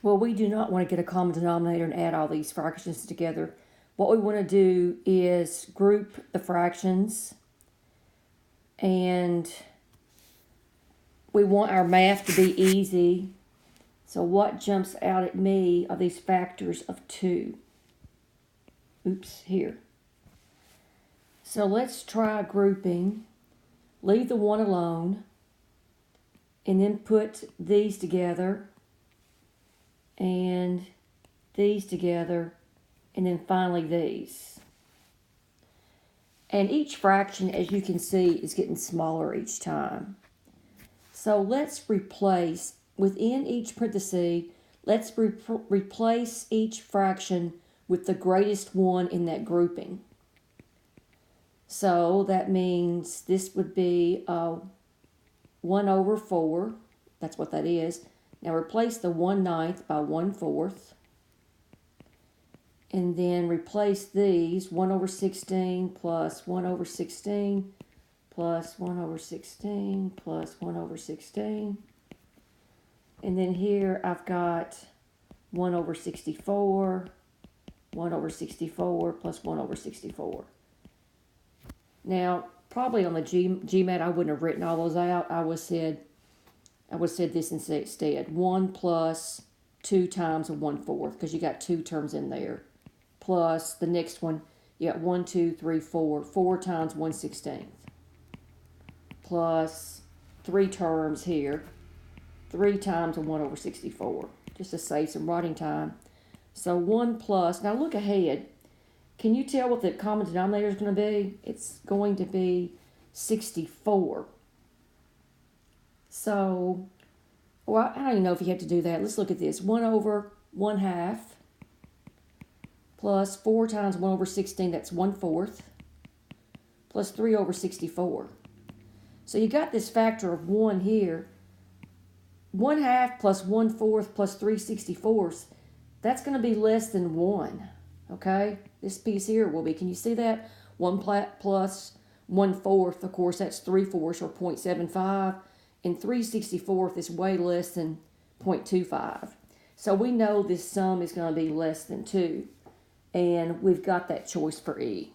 Well, we do not want to get a common denominator and add all these fractions together. What we want to do is group the fractions, and we want our math to be easy. So what jumps out at me are these factors of 2. Oops, here. So let's try grouping. Leave the 1 alone, and then put these together, and these together, and then finally these. And each fraction, as you can see, is getting smaller each time. So let's replace, within each parenthesis, let's replace each fraction with the greatest one in that grouping. So that means this would be 1 over 4. That's what that is. Now replace the 1/9 by 1/4. And then replace these 1 over 16 plus 1 over 16 plus 1 over 16 plus 1 over 16. And then here I've got 1 over 64, 1 over 64 plus 1 over 64. Now, probably on the Gmat, I wouldn't have written all those out. I would have said this instead. 1 plus 2 times 1/4, because you got 2 terms in there. Plus the next one, you got 1, 2, 3, 4. 4 times 1/16. Plus 3 terms here. 3 times 1 over 64. Just to save some writing time. So 1 plus, now look ahead. Can you tell what the common denominator is going to be? It's going to be 64. So, well, I don't even know if you have to do that. Let's look at this. 1 over 1/2 plus 4 times 1 over 16, that's 1/4, plus 3 over 64. So you got this factor of 1 here. 1/2 plus 1/4 plus 3/64, that's going to be less than 1. Okay? This piece here will be, can you see that? 1 plus 1/4, of course, that's 3/4 or 0.75. And 3/64 is way less than 0.25. So we know this sum is going to be less than 2. And we've got that choice for E.